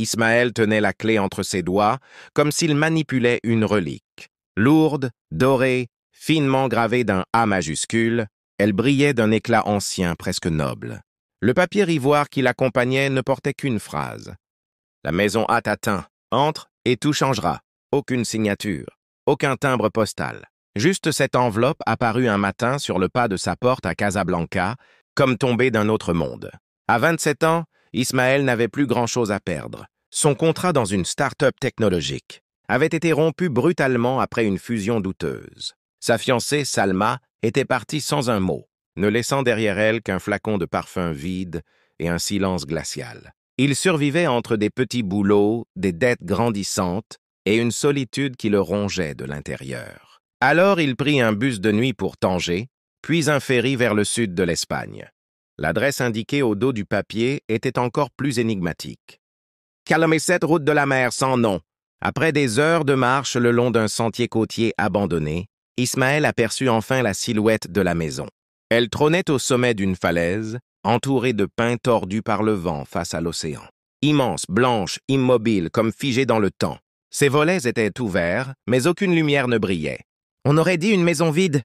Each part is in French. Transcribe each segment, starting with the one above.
Ismaël tenait la clé entre ses doigts, comme s'il manipulait une relique. Lourde, dorée, finement gravée d'un A majuscule, elle brillait d'un éclat ancien presque noble. Le papier ivoire qui l'accompagnait ne portait qu'une phrase. « La maison A t'atteint. Entre et tout changera. Aucune signature, aucun timbre postal. » Juste cette enveloppe apparut un matin sur le pas de sa porte à Casablanca, comme tombée d'un autre monde. À 27 ans, Ismaël n'avait plus grand-chose à perdre. Son contrat dans une start-up technologique avait été rompu brutalement après une fusion douteuse. Sa fiancée, Salma, était partie sans un mot, ne laissant derrière elle qu'un flacon de parfum vide et un silence glacial. Il survivait entre des petits boulots, des dettes grandissantes et une solitude qui le rongeait de l'intérieur. Alors il prit un bus de nuit pour Tanger, puis un ferry vers le sud de l'Espagne. L'adresse indiquée au dos du papier était encore plus énigmatique. Calomesset, route de la mer, sans nom. Après des heures de marche le long d'un sentier côtier abandonné, Ismaël aperçut enfin la silhouette de la maison. Elle trônait au sommet d'une falaise, entourée de pins tordus par le vent face à l'océan. Immense, blanche, immobile, comme figée dans le temps. Ses volets étaient ouverts, mais aucune lumière ne brillait. On aurait dit une maison vide.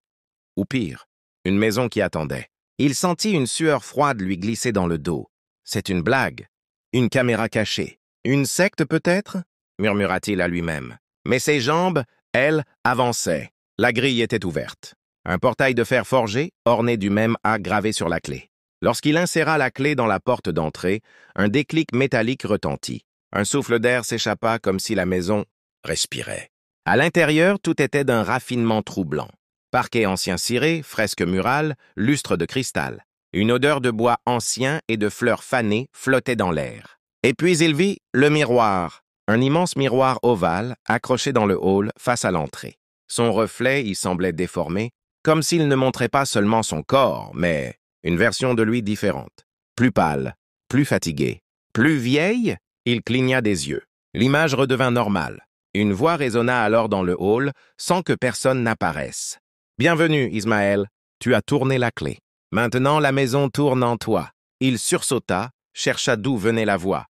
Ou pire, une maison qui attendait. Il sentit une sueur froide lui glisser dans le dos. C'est une blague. Une caméra cachée. Une secte peut-être? Murmura-t-il à lui-même. Mais ses jambes, elles, avançaient. La grille était ouverte. Un portail de fer forgé, orné du même A gravé sur la clé. Lorsqu'il inséra la clé dans la porte d'entrée, un déclic métallique retentit. Un souffle d'air s'échappa comme si la maison respirait. À l'intérieur, tout était d'un raffinement troublant. Parquet ancien ciré, fresque murale, lustre de cristal. Une odeur de bois ancien et de fleurs fanées flottait dans l'air. Et puis il vit le miroir, un immense miroir ovale accroché dans le hall face à l'entrée. Son reflet y semblait déformé, comme s'il ne montrait pas seulement son corps, mais une version de lui différente. Plus pâle, plus fatiguée, plus vieille, il cligna des yeux. L'image redevint normale. Une voix résonna alors dans le hall sans que personne n'apparaisse. « Bienvenue, Ismaël, tu as tourné la clé. Maintenant, la maison tourne en toi. » Il sursauta, chercha d'où venait la voix.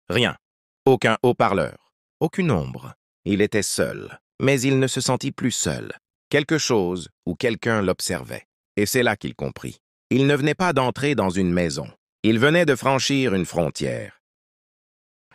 Rien. Aucun haut-parleur. Aucune ombre. Il était seul. Mais il ne se sentit plus seul. Quelque chose ou quelqu'un l'observait. Et c'est là qu'il comprit. Il ne venait pas d'entrer dans une maison. Il venait de franchir une frontière.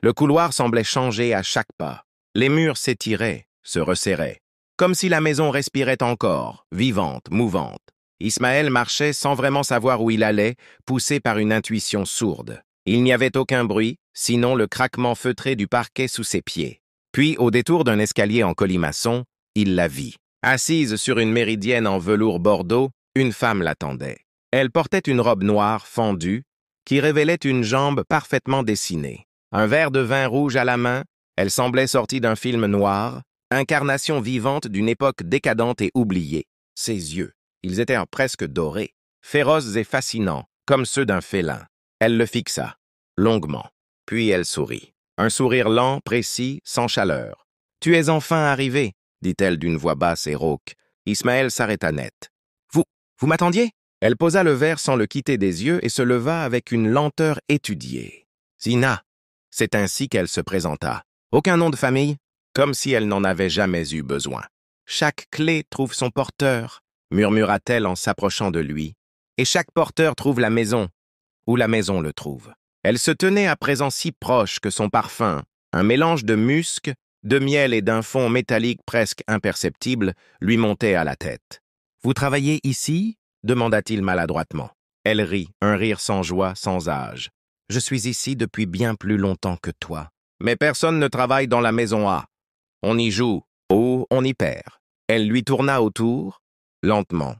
Le couloir semblait changer à chaque pas. Les murs s'étiraient, se resserraient. Comme si la maison respirait encore, vivante, mouvante. Ismaël marchait sans vraiment savoir où il allait, poussé par une intuition sourde. Il n'y avait aucun bruit, sinon le craquement feutré du parquet sous ses pieds. Puis, au détour d'un escalier en colimaçon, il la vit. Assise sur une méridienne en velours bordeaux, une femme l'attendait. Elle portait une robe noire fendue, qui révélait une jambe parfaitement dessinée. Un verre de vin rouge à la main, elle semblait sortie d'un film noir, incarnation vivante d'une époque décadente et oubliée. Ses yeux, ils étaient presque dorés, féroces et fascinants, comme ceux d'un félin. Elle le fixa, longuement, puis elle sourit. Un sourire lent, précis, sans chaleur. « Tu es enfin arrivé », dit-elle d'une voix basse et rauque. Ismaël s'arrêta net. « Vous m'attendiez » Elle posa le verre sans le quitter des yeux et se leva avec une lenteur étudiée. « Zina », c'est ainsi qu'elle se présenta. « Aucun nom de famille ?» Comme si elle n'en avait jamais eu besoin. « Chaque clé trouve son porteur », murmura-t-elle en s'approchant de lui. « Et chaque porteur trouve la maison, ou la maison le trouve. » Elle se tenait à présent si proche que son parfum, un mélange de musc, de miel et d'un fond métallique presque imperceptible, lui montait à la tête. « Vous travaillez ici ?» demanda-t-il maladroitement. Elle rit, un rire sans joie, sans âge. « Je suis ici depuis bien plus longtemps que toi. Mais personne ne travaille dans la maison A. On y joue, ou on y perd. » Elle lui tourna autour, lentement,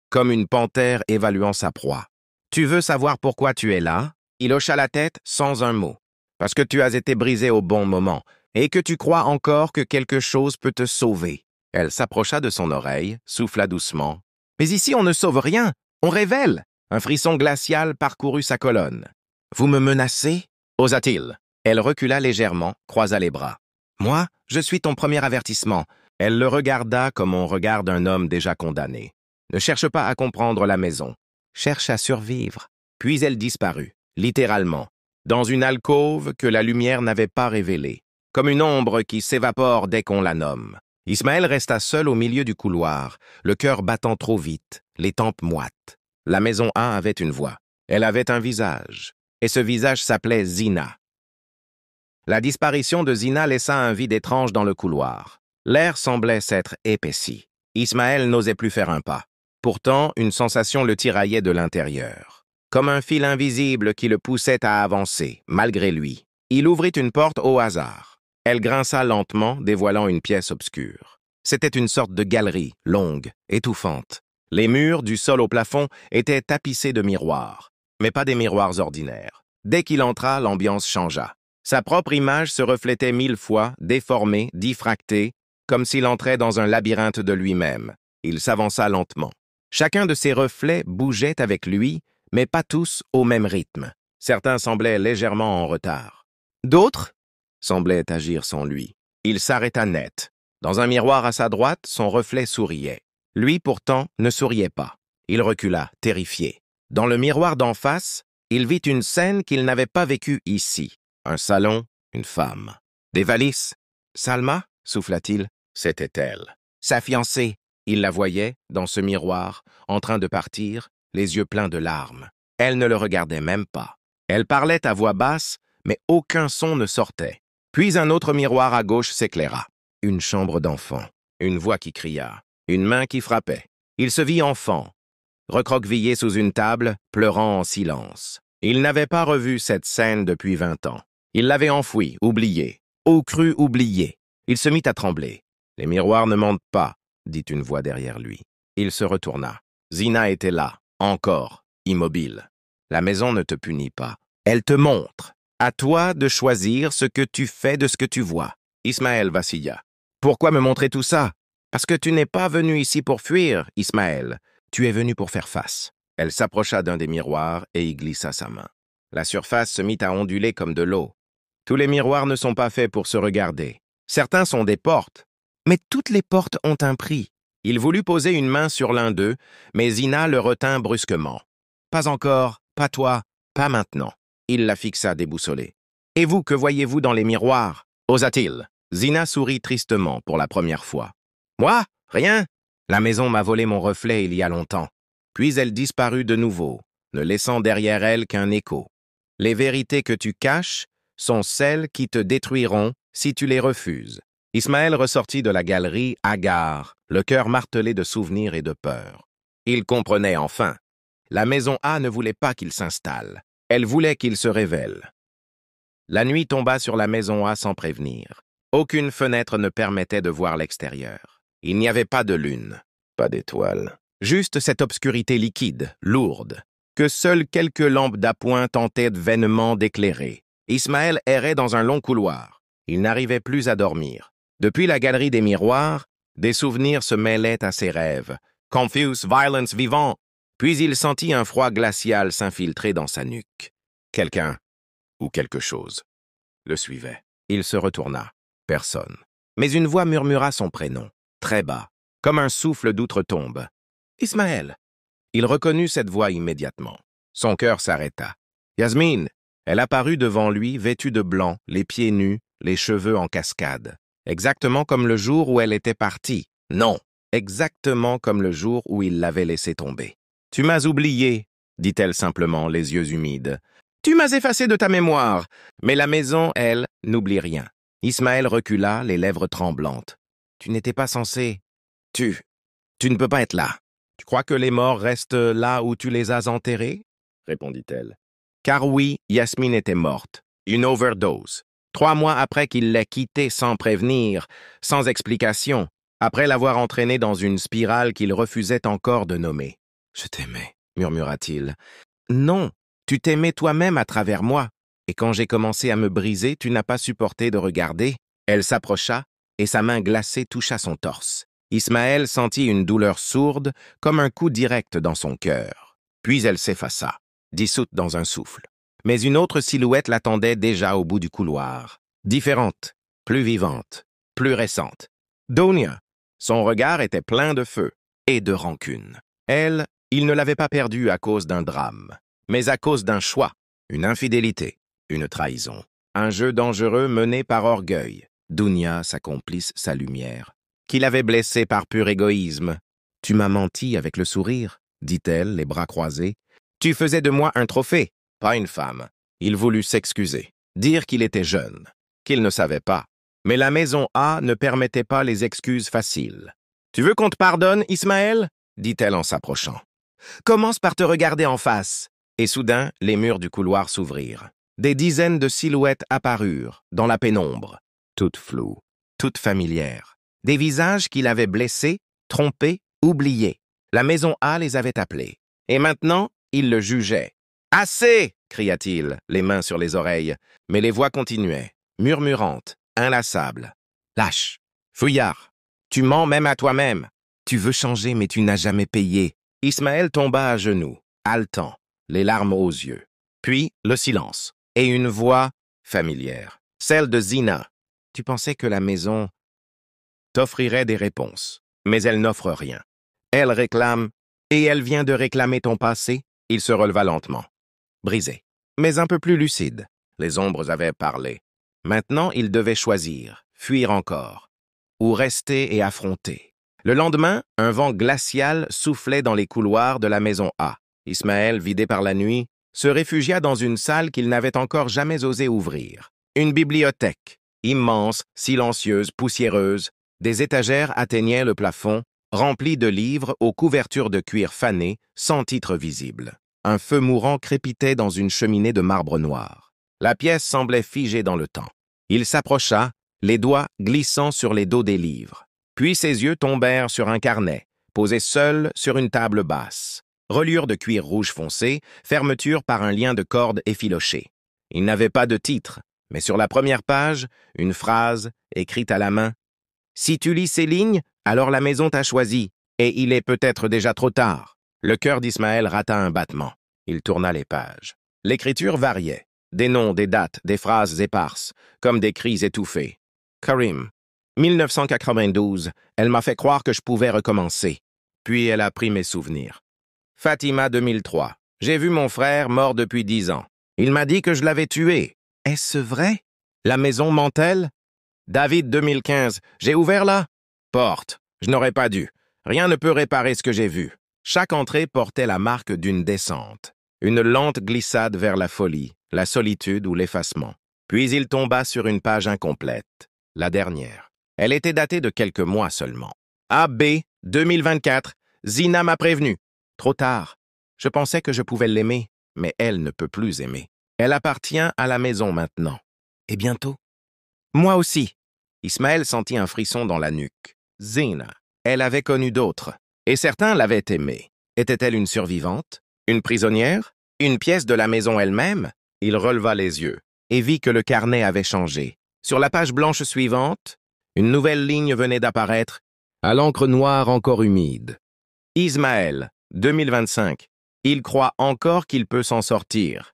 comme une panthère évaluant sa proie. « Tu veux savoir pourquoi tu es là ?» Il hocha la tête sans un mot. « Parce que tu as été brisé au bon moment, et que tu crois encore que quelque chose peut te sauver. » Elle s'approcha de son oreille, souffla doucement. « Mais ici, on ne sauve rien, on révèle !» Un frisson glacial parcourut sa colonne. « Vous me menacez ?» osa-t-il. Elle recula légèrement, croisa les bras. « Moi, je suis ton premier avertissement. » Elle le regarda comme on regarde un homme déjà condamné. « Ne cherche pas à comprendre la maison. Cherche à survivre. » Puis elle disparut, littéralement, dans une alcôve que la lumière n'avait pas révélée, comme une ombre qui s'évapore dès qu'on la nomme. Ismaël resta seul au milieu du couloir, le cœur battant trop vite, les tempes moites. La maison A avait une voix. Elle avait un visage, et ce visage s'appelait Zina. La disparition de Zina laissa un vide étrange dans le couloir. L'air semblait s'être épaissi. Ismaël n'osait plus faire un pas. Pourtant, une sensation le tiraillait de l'intérieur, comme un fil invisible qui le poussait à avancer, malgré lui. Il ouvrit une porte au hasard. Elle grinça lentement, dévoilant une pièce obscure. C'était une sorte de galerie, longue, étouffante. Les murs, du sol au plafond, étaient tapissés de miroirs, mais pas des miroirs ordinaires. Dès qu'il entra, l'ambiance changea. Sa propre image se reflétait 1000 fois, déformée, diffractée, comme s'il entrait dans un labyrinthe de lui-même. Il s'avança lentement. Chacun de ses reflets bougeait avec lui, mais pas tous au même rythme. Certains semblaient légèrement en retard. D'autres semblaient agir sans lui. Il s'arrêta net. Dans un miroir à sa droite, son reflet souriait. Lui, pourtant, ne souriait pas. Il recula, terrifié. Dans le miroir d'en face, il vit une scène qu'il n'avait pas vécue ici. Un salon, une femme. Des valises. Salma, souffla-t-il. C'était elle. Sa fiancée. Il la voyait, dans ce miroir, en train de partir, les yeux pleins de larmes. Elle ne le regardait même pas. Elle parlait à voix basse, mais aucun son ne sortait. Puis un autre miroir à gauche s'éclaira. Une chambre d'enfant. Une voix qui cria. Une main qui frappait. Il se vit enfant, recroquevillé sous une table, pleurant en silence. Il n'avait pas revu cette scène depuis 20 ans. Il l'avait enfouie, oubliée, ou cru oubliée. Il se mit à trembler. « Les miroirs ne mentent pas », dit une voix derrière lui. Il se retourna. Zina était là, encore, immobile. La maison ne te punit pas. Elle te montre. À toi de choisir ce que tu fais de ce que tu vois. Ismaël vacilla. « Pourquoi me montrer tout ça ? Parce que tu n'es pas venu ici pour fuir, Ismaël. Tu es venu pour faire face. » Elle s'approcha d'un des miroirs et y glissa sa main. La surface se mit à onduler comme de l'eau. Tous les miroirs ne sont pas faits pour se regarder. Certains sont des portes. Mais toutes les portes ont un prix. Il voulut poser une main sur l'un d'eux, mais Zina le retint brusquement. « Pas encore, pas toi, pas maintenant. » Il la fixa déboussolé. « Et vous, que voyez-vous dans les miroirs ?» osa-t-il. Zina sourit tristement pour la première fois. « Moi? Rien. La maison m'a volé mon reflet il y a longtemps. » Puis elle disparut de nouveau, ne laissant derrière elle qu'un écho. « Les vérités que tu caches sont celles qui te détruiront si tu les refuses. » Ismaël ressortit de la galerie hagard, le cœur martelé de souvenirs et de peur. Il comprenait enfin. La maison A ne voulait pas qu'il s'installe. Elle voulait qu'il se révèle. La nuit tomba sur la maison A sans prévenir. Aucune fenêtre ne permettait de voir l'extérieur. Il n'y avait pas de lune, pas d'étoiles. Juste cette obscurité liquide, lourde, que seules quelques lampes d'appoint tentaient vainement d'éclairer. Ismaël errait dans un long couloir. Il n'arrivait plus à dormir. Depuis la galerie des miroirs, des souvenirs se mêlaient à ses rêves. Confuse, violence, vivant. Puis il sentit un froid glacial s'infiltrer dans sa nuque. Quelqu'un, ou quelque chose, le suivait. Il se retourna. Personne. Mais une voix murmura son prénom, très bas, comme un souffle d'outre-tombe. « Ismaël !» Il reconnut cette voix immédiatement. Son cœur s'arrêta. « Yasmine !» Elle apparut devant lui, vêtue de blanc, les pieds nus, les cheveux en cascade. Exactement comme le jour où elle était partie. Non, exactement comme le jour où il l'avait laissée tomber. « Tu m'as oublié !» dit-elle simplement, les yeux humides. « Tu m'as effacé de ta mémoire !» Mais la maison, elle, n'oublie rien. Ismaël recula, les lèvres tremblantes. « Tu n'étais pas censé... Tu ne peux pas être là. Tu crois que les morts restent là où tu les as enterrés ?» répondit-elle. Car oui, Yasmine était morte. Une overdose. 3 mois après qu'il l'ait quittée sans prévenir, sans explication, après l'avoir entraînée dans une spirale qu'il refusait encore de nommer. « Je t'aimais, » murmura-t-il. « Non, tu t'aimais toi-même à travers moi. Et quand j'ai commencé à me briser, tu n'as pas supporté de regarder. » Elle s'approcha, et sa main glacée toucha son torse. Ismaël sentit une douleur sourde, comme un coup direct dans son cœur. Puis elle s'effaça, dissoute dans un souffle. Mais une autre silhouette l'attendait déjà au bout du couloir. Différente, plus vivante, plus récente. Donia. Son regard était plein de feu et de rancune. Elle, il ne l'avait pas perdue à cause d'un drame, mais à cause d'un choix, une infidélité. une trahison. Un jeu dangereux mené par orgueil. Dounia, sa complice, sa lumière. Qui l'avait blessé par pur égoïsme. « Tu m'as menti avec le sourire, » dit-elle, les bras croisés. « Tu faisais de moi un trophée, pas une femme. » Il voulut s'excuser, dire qu'il était jeune, qu'il ne savait pas. Mais la maison A ne permettait pas les excuses faciles. « Tu veux qu'on te pardonne, Ismaël ?» dit-elle en s'approchant. « Commence par te regarder en face. » Et soudain, les murs du couloir s'ouvrirent. Des dizaines de silhouettes apparurent, dans la pénombre, toutes floues, toutes familières. Des visages qu'il avait blessés, trompés, oubliés. La maison A les avait appelés. Et maintenant, il le jugeait. « Assez !» cria-t-il, les mains sur les oreilles. Mais les voix continuaient, murmurantes, inlassables. « Lâche, fouillard, tu mens même à toi-même. Tu veux changer, mais tu n'as jamais payé. » Ismaël tomba à genoux, haletant, les larmes aux yeux. Puis, le silence, et une voix familière, celle de Zina. « Tu pensais que la maison t'offrirait des réponses, mais elle n'offre rien. Elle réclame, et elle vient de réclamer ton passé. » Il se releva lentement, brisé, mais un peu plus lucide. Les ombres avaient parlé. Maintenant, il devait choisir, fuir encore, ou rester et affronter. Le lendemain, un vent glacial soufflait dans les couloirs de la maison A. Ismaël, vidé par la nuit, se réfugia dans une salle qu'il n'avait encore jamais osé ouvrir. Une bibliothèque, immense, silencieuse, poussiéreuse. Des étagères atteignaient le plafond, remplies de livres aux couvertures de cuir fané, sans titre visible. Un feu mourant crépitait dans une cheminée de marbre noir. La pièce semblait figée dans le temps. Il s'approcha, les doigts glissant sur les dos des livres. Puis ses yeux tombèrent sur un carnet, posé seul sur une table basse. Reliure de cuir rouge foncé, fermeture par un lien de corde effiloché. Il n'avait pas de titre, mais sur la première page, une phrase, écrite à la main. « Si tu lis ces lignes, alors la maison t'a choisi, et il est peut-être déjà trop tard. » Le cœur d'Ismaël rata un battement. Il tourna les pages. L'écriture variait. Des noms, des dates, des phrases éparses, comme des cris étouffés. Karim, 1992, elle m'a fait croire que je pouvais recommencer. Puis elle a pris mes souvenirs. Fatima, 2003, j'ai vu mon frère mort depuis 10 ans. Il m'a dit que je l'avais tué. Est-ce vrai? La maison ment-elle? David, 2015, j'ai ouvert la porte. Je n'aurais pas dû. Rien ne peut réparer ce que j'ai vu. Chaque entrée portait la marque d'une descente. Une lente glissade vers la folie, la solitude ou l'effacement. Puis il tomba sur une page incomplète, la dernière. Elle était datée de quelques mois seulement. AB, 2024, Zina m'a prévenu. Trop tard. Je pensais que je pouvais l'aimer, mais elle ne peut plus aimer. Elle appartient à la maison maintenant. Et bientôt? Moi aussi. Ismaël sentit un frisson dans la nuque. Zina. Elle avait connu d'autres, et certains l'avaient aimée. Était-elle une survivante? Une prisonnière? Une pièce de la maison elle-même? Il releva les yeux et vit que le carnet avait changé. Sur la page blanche suivante, une nouvelle ligne venait d'apparaître, à l'encre noire encore humide. Ismaël, 2025. Il croit encore qu'il peut s'en sortir.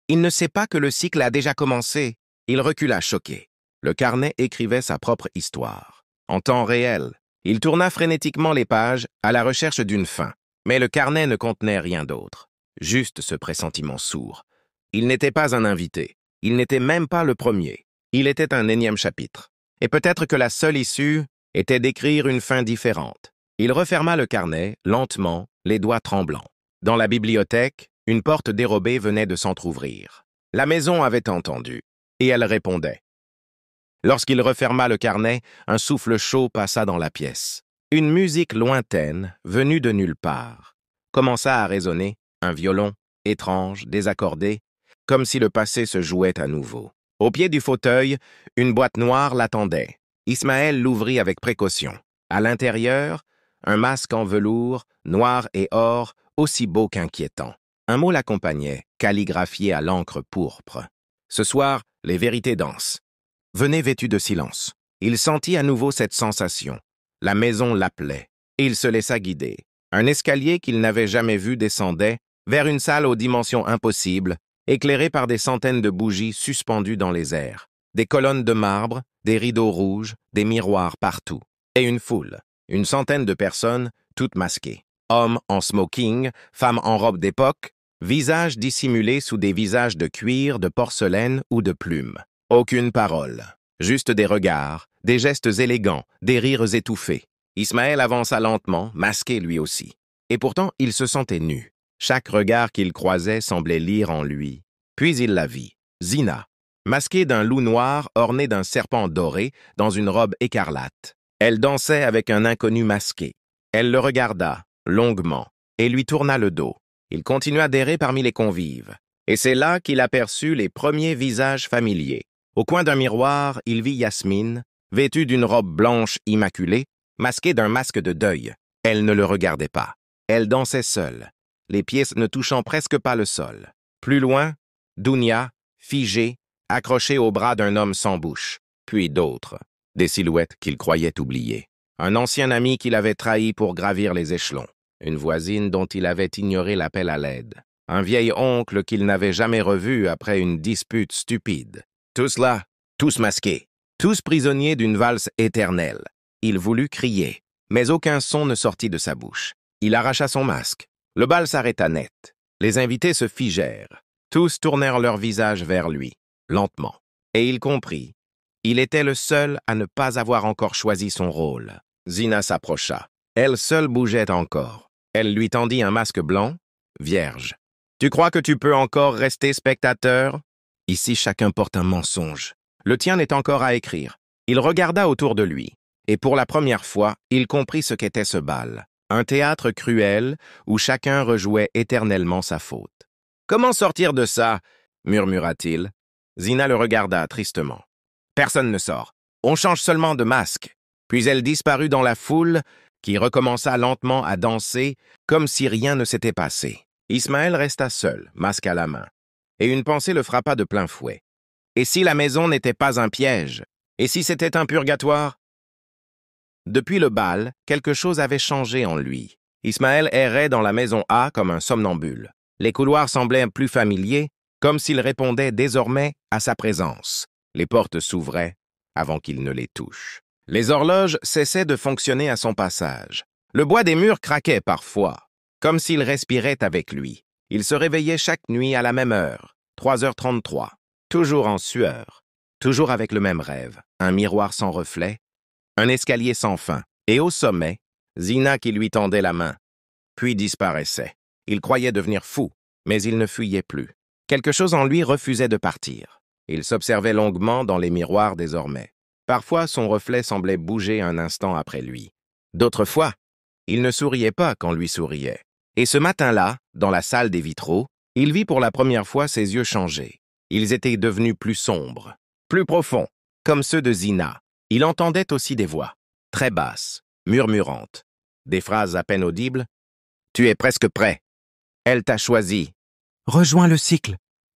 Il ne sait pas que le cycle a déjà commencé. Il recula choqué. Le carnet écrivait sa propre histoire. En temps réel, il tourna frénétiquement les pages à la recherche d'une fin. Mais le carnet ne contenait rien d'autre. Juste ce pressentiment sourd. Il n'était pas un invité. Il n'était même pas le premier. Il était un énième chapitre. Et peut-être que la seule issue était d'écrire une fin différente. Il referma le carnet, lentement, les doigts tremblants. Dans la bibliothèque, une porte dérobée venait de s'entr'ouvrir. La maison avait entendu, et elle répondait. Lorsqu'il referma le carnet, un souffle chaud passa dans la pièce. Une musique lointaine, venue de nulle part, commença à résonner, un violon, étrange, désaccordé, comme si le passé se jouait à nouveau. Au pied du fauteuil, une boîte noire l'attendait. Ismaël l'ouvrit avec précaution. À l'intérieur, un masque en velours, noir et or, aussi beau qu'inquiétant. Un mot l'accompagnait, calligraphié à l'encre pourpre. Ce soir, les vérités dansent. Venez vêtu de silence. Il sentit à nouveau cette sensation. La maison l'appelait, et il se laissa guider. Un escalier qu'il n'avait jamais vu descendait vers une salle aux dimensions impossibles, éclairée par des centaines de bougies suspendues dans les airs. Des colonnes de marbre, des rideaux rouges, des miroirs partout. Et une foule, une centaine de personnes, toutes masquées. Hommes en smoking, femmes en robe d'époque, Visage dissimulé sous des visages de cuir, de porcelaine ou de plumes. Aucune parole. Juste des regards, des gestes élégants, des rires étouffés. Ismaël avança lentement, masqué lui aussi. Et pourtant, il se sentait nu. Chaque regard qu'il croisait semblait lire en lui. Puis il la vit. Zina, masquée d'un loup noir orné d'un serpent doré dans une robe écarlate. Elle dansait avec un inconnu masqué. Elle le regarda, longuement, et lui tourna le dos. Il continua d'errer parmi les convives. Et c'est là qu'il aperçut les premiers visages familiers. Au coin d'un miroir, il vit Yasmine, vêtue d'une robe blanche immaculée, masquée d'un masque de deuil. Elle ne le regardait pas. Elle dansait seule, les pieds ne touchant presque pas le sol. Plus loin, Dounia, figée, accrochée au bras d'un homme sans bouche. Puis d'autres, des silhouettes qu'il croyait oubliées. Un ancien ami qu'il avait trahi pour gravir les échelons. Une voisine dont il avait ignoré l'appel à l'aide. Un vieil oncle qu'il n'avait jamais revu après une dispute stupide. Tous là, tous masqués, tous prisonniers d'une valse éternelle. Il voulut crier, mais aucun son ne sortit de sa bouche. Il arracha son masque. Le bal s'arrêta net. Les invités se figèrent. Tous tournèrent leur visage vers lui, lentement. Et il comprit. Il était le seul à ne pas avoir encore choisi son rôle. Zina s'approcha. Elle seule bougeait encore. Elle lui tendit un masque blanc, vierge. « Tu crois que tu peux encore rester spectateur? Ici, chacun porte un mensonge. Le tien n'est encore à écrire. » Il regarda autour de lui. Et pour la première fois, il comprit ce qu'était ce bal. Un théâtre cruel où chacun rejouait éternellement sa faute. « Comment sortir de ça ?» murmura-t-il. Zina le regarda tristement. « Personne ne sort. On change seulement de masque. » Puis elle disparut dans la foule qui recommença lentement à danser comme si rien ne s'était passé. Ismaël resta seul, masque à la main. Et une pensée le frappa de plein fouet. Et si la maison n'était pas un piège? Et si c'était un purgatoire? Depuis le bal, quelque chose avait changé en lui. Ismaël errait dans la maison A comme un somnambule. Les couloirs semblaient plus familiers, comme s'ils répondaient désormais à sa présence. Les portes s'ouvraient avant qu'il ne les touche. Les horloges cessaient de fonctionner à son passage. Le bois des murs craquait parfois, comme s'il respirait avec lui. Il se réveillait chaque nuit à la même heure, 3h33, toujours en sueur, toujours avec le même rêve, un miroir sans reflet, un escalier sans fin, et au sommet, Zina qui lui tendait la main, puis disparaissait. Il croyait devenir fou, mais il ne fuyait plus. Quelque chose en lui refusait de partir. Il s'observait longuement dans les miroirs désormais. Parfois, son reflet semblait bouger un instant après lui. D'autres fois, il ne souriait pas quand lui souriait. Et ce matin-là, dans la salle des vitraux, il vit pour la première fois ses yeux changer. Ils étaient devenus plus sombres, plus profonds, comme ceux de Zina. Il entendait aussi des voix, très basses, murmurantes. Des phrases à peine audibles. « Tu es presque prêt. Elle t'a choisi. Rejoins le cycle. »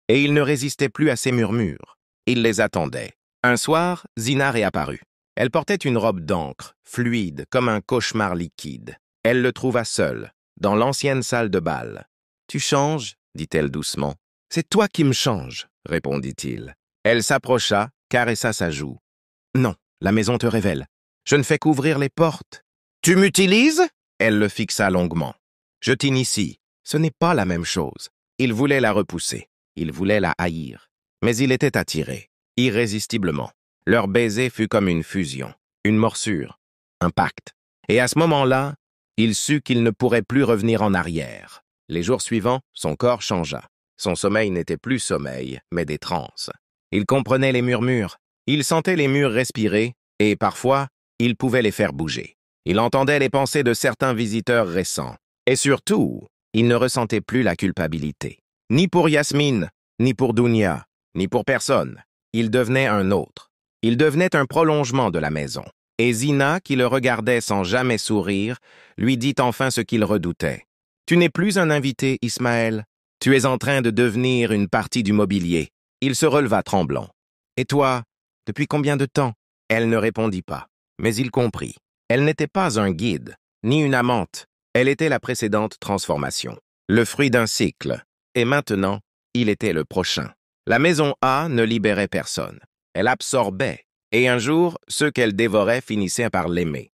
Et il ne résistait plus à ces murmures. Il les attendait. Un soir, Zina réapparut. Elle portait une robe d'encre, fluide, comme un cauchemar liquide. Elle le trouva seul, dans l'ancienne salle de bal. « Tu changes » dit-elle doucement. « C'est toi qui me changes » répondit-il. Elle s'approcha, caressa sa joue. « Non, la maison te révèle. Je ne fais qu'ouvrir les portes. »« Tu m'utilises » Elle le fixa longuement. « Je t'initie. Ce n'est pas la même chose. » Il voulait la repousser. Il voulait la haïr. Mais il était attiré. Irrésistiblement. Leur baiser fut comme une fusion, une morsure, un pacte. Et à ce moment-là, il sut qu'il ne pourrait plus revenir en arrière. Les jours suivants, son corps changea. Son sommeil n'était plus sommeil, mais des transes. Il comprenait les murmures, il sentait les murs respirer, et parfois, il pouvait les faire bouger. Il entendait les pensées de certains visiteurs récents. Et surtout, il ne ressentait plus la culpabilité. Ni pour Yasmine, ni pour Dounia, ni pour personne. Il devenait un autre. Il devenait un prolongement de la maison. Et Zina, qui le regardait sans jamais sourire, lui dit enfin ce qu'il redoutait. « Tu n'es plus un invité, Ismaël. Tu es en train de devenir une partie du mobilier. » Il se releva tremblant. « Et toi, depuis combien de temps ?» Elle ne répondit pas. Mais il comprit. Elle n'était pas un guide, ni une amante. Elle était la précédente transformation, le fruit d'un cycle. Et maintenant, il était le prochain. La maison A ne libérait personne. Elle absorbait. Et un jour, ceux qu'elle dévorait finissaient par l'aimer.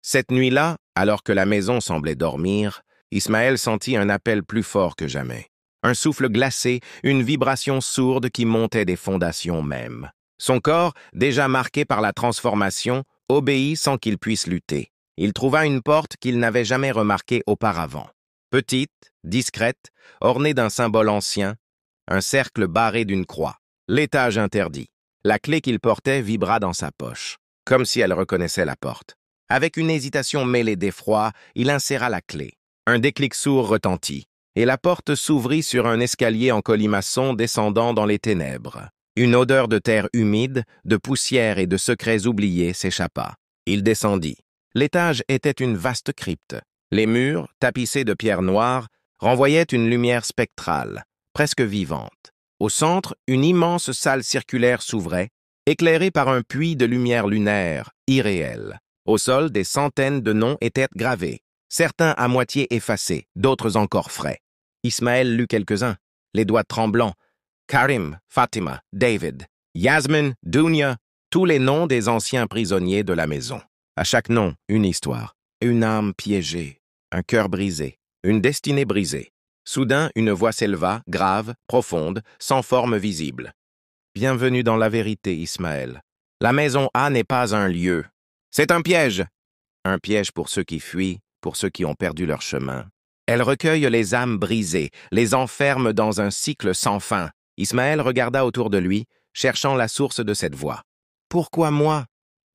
Cette nuit-là, alors que la maison semblait dormir, Ismaël sentit un appel plus fort que jamais. Un souffle glacé, une vibration sourde qui montait des fondations mêmes. Son corps, déjà marqué par la transformation, obéit sans qu'il puisse lutter. Il trouva une porte qu'il n'avait jamais remarquée auparavant. Petite, discrète, ornée d'un symbole ancien, un cercle barré d'une croix. L'étage interdit. La clé qu'il portait vibra dans sa poche, comme si elle reconnaissait la porte. Avec une hésitation mêlée d'effroi, il inséra la clé. Un déclic sourd retentit, et la porte s'ouvrit sur un escalier en colimaçon descendant dans les ténèbres. Une odeur de terre humide, de poussière et de secrets oubliés s'échappa. Il descendit. L'étage était une vaste crypte. Les murs, tapissés de pierres noires, renvoyaient une lumière spectrale, presque vivante. Au centre, une immense salle circulaire s'ouvrait, éclairée par un puits de lumière lunaire, irréel. Au sol, des centaines de noms étaient gravés, certains à moitié effacés, d'autres encore frais. Ismaël lut quelques-uns, les doigts tremblants. Karim, Fatima, David, Yasmin, Dunya, tous les noms des anciens prisonniers de la maison. À chaque nom, une histoire, une âme piégée, un cœur brisé, une destinée brisée. Soudain, une voix s'éleva, grave, profonde, sans forme visible. Bienvenue dans la vérité, Ismaël. La maison A n'est pas un lieu. C'est un piège. Un piège pour ceux qui fuient, pour ceux qui ont perdu leur chemin. Elle recueille les âmes brisées, les enferme dans un cycle sans fin. Ismaël regarda autour de lui, cherchant la source de cette voix. Pourquoi moi?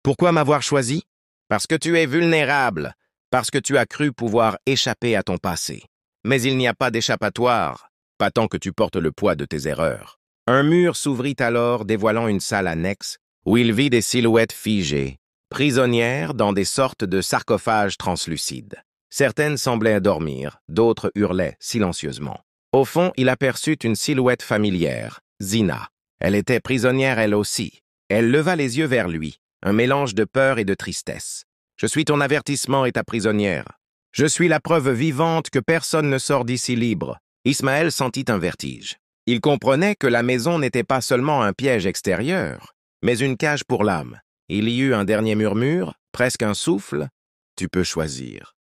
Pourquoi m'avoir choisi? Parce que tu es vulnérable, parce que tu as cru pouvoir échapper à ton passé. Mais il n'y a pas d'échappatoire, pas tant que tu portes le poids de tes erreurs. Un mur s'ouvrit alors, dévoilant une salle annexe, où il vit des silhouettes figées, prisonnières dans des sortes de sarcophages translucides. Certaines semblaient dormir, d'autres hurlaient silencieusement. Au fond, il aperçut une silhouette familière, Zina. Elle était prisonnière elle aussi. Elle leva les yeux vers lui, un mélange de peur et de tristesse. « Je suis ton avertissement et ta prisonnière. Je suis la preuve vivante que personne ne sort d'ici libre. » Ismaël sentit un vertige. Il comprenait que la maison n'était pas seulement un piège extérieur, mais une cage pour l'âme. Il y eut un dernier murmure, presque un souffle. « Tu peux choisir.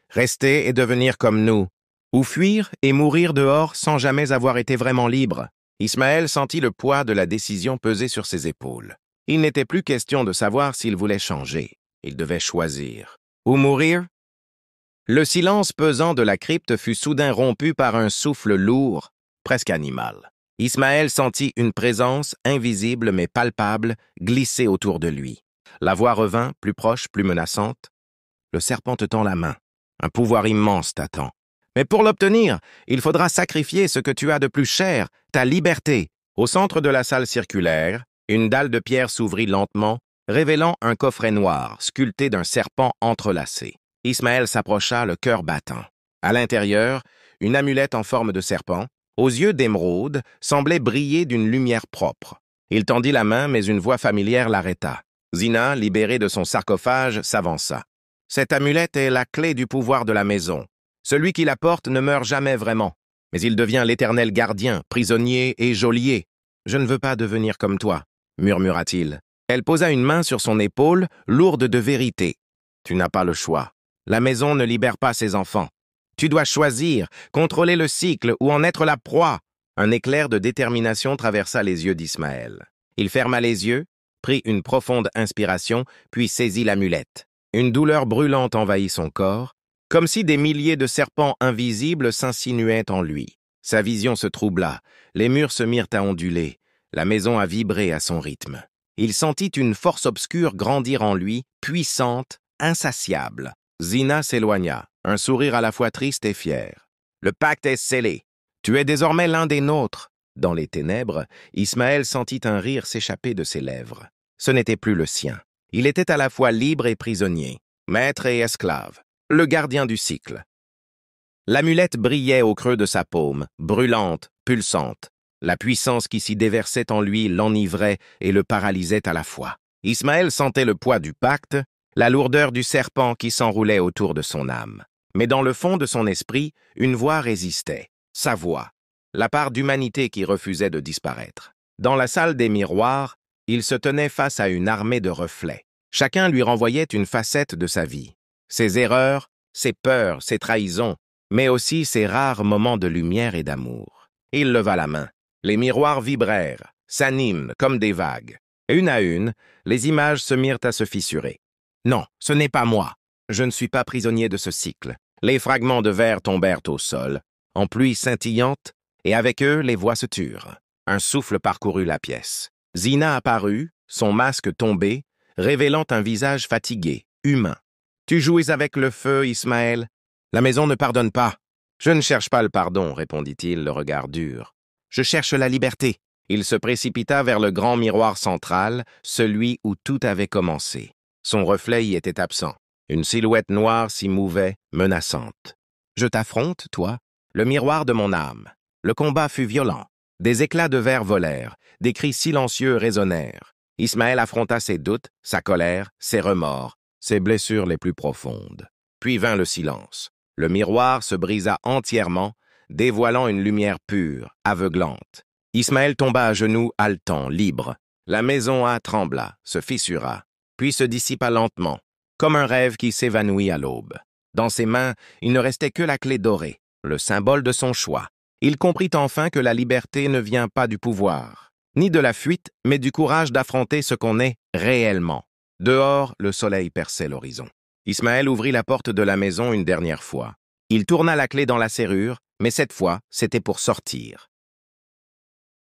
Rester et devenir comme nous, ou fuir et mourir dehors sans jamais avoir été vraiment libre. » Ismaël sentit le poids de la décision peser sur ses épaules. Il n'était plus question de savoir s'il voulait changer. Il devait choisir. Ou mourir? Le silence pesant de la crypte fut soudain rompu par un souffle lourd, presque animal. Ismaël sentit une présence, invisible mais palpable, glisser autour de lui. La voix revint, plus proche, plus menaçante. « Le serpent te tend la main. Un pouvoir immense t'attend. Mais pour l'obtenir, il faudra sacrifier ce que tu as de plus cher, ta liberté. » Au centre de la salle circulaire, une dalle de pierre s'ouvrit lentement, révélant un coffret noir, sculpté d'un serpent entrelacé. Ismaël s'approcha, le cœur battant. À l'intérieur, une amulette en forme de serpent, aux yeux d'émeraude, semblait briller d'une lumière propre. Il tendit la main, mais une voix familière l'arrêta. Zina, libérée de son sarcophage, s'avança. « Cette amulette est la clé du pouvoir de la maison. Celui qui la porte ne meurt jamais vraiment, mais il devient l'éternel gardien, prisonnier et geôlier. Je ne veux pas devenir comme toi, » murmura-t-il. Elle posa une main sur son épaule, lourde de vérité. « Tu n'as pas le choix. La maison ne libère pas ses enfants. Tu dois choisir, contrôler le cycle ou en être la proie. » Un éclair de détermination traversa les yeux d'Ismaël. Il ferma les yeux, prit une profonde inspiration, puis saisit l'amulette. Une douleur brûlante envahit son corps, comme si des milliers de serpents invisibles s'insinuaient en lui. Sa vision se troubla, les murs se mirent à onduler, la maison a vibré à son rythme. Il sentit une force obscure grandir en lui, puissante, insatiable. Zina s'éloigna, un sourire à la fois triste et fier. « Le pacte est scellé. Tu es désormais l'un des nôtres. » Dans les ténèbres, Ismaël sentit un rire s'échapper de ses lèvres. Ce n'était plus le sien. Il était à la fois libre et prisonnier, maître et esclave, le gardien du cycle. L'amulette brillait au creux de sa paume, brûlante, pulsante. La puissance qui s'y déversait en lui l'enivrait et le paralysait à la fois. Ismaël sentait le poids du pacte, la lourdeur du serpent qui s'enroulait autour de son âme. Mais dans le fond de son esprit, une voix résistait, sa voix, la part d'humanité qui refusait de disparaître. Dans la salle des miroirs, il se tenait face à une armée de reflets. Chacun lui renvoyait une facette de sa vie. Ses erreurs, ses peurs, ses trahisons, mais aussi ses rares moments de lumière et d'amour. Il leva la main. Les miroirs vibrèrent, s'animent comme des vagues. Une à une, les images se mirent à se fissurer. Non, ce n'est pas moi. Je ne suis pas prisonnier de ce cycle. Les fragments de verre tombèrent au sol, en pluie scintillante, et avec eux, les voix se turent. Un souffle parcourut la pièce. Zina apparut, son masque tombé, révélant un visage fatigué, humain. « Tu jouais avec le feu, Ismaël? La maison ne pardonne pas. »« Je ne cherche pas le pardon, » répondit-il, le regard dur. « Je cherche la liberté. » Il se précipita vers le grand miroir central, celui où tout avait commencé. Son reflet y était absent. Une silhouette noire s'y mouvait, menaçante. « Je t'affronte, toi? Le miroir de mon âme. » Le combat fut violent. Des éclats de verre volèrent, des cris silencieux résonnèrent. Ismaël affronta ses doutes, sa colère, ses remords, ses blessures les plus profondes. Puis vint le silence. Le miroir se brisa entièrement, dévoilant une lumière pure, aveuglante. Ismaël tomba à genoux, haletant, libre. La maison A trembla, se fissura, puis se dissipa lentement, comme un rêve qui s'évanouit à l'aube. Dans ses mains, il ne restait que la clé dorée, le symbole de son choix. Il comprit enfin que la liberté ne vient pas du pouvoir, ni de la fuite, mais du courage d'affronter ce qu'on est réellement. Dehors, le soleil perçait l'horizon. Ismaël ouvrit la porte de la maison une dernière fois. Il tourna la clé dans la serrure, mais cette fois, c'était pour sortir.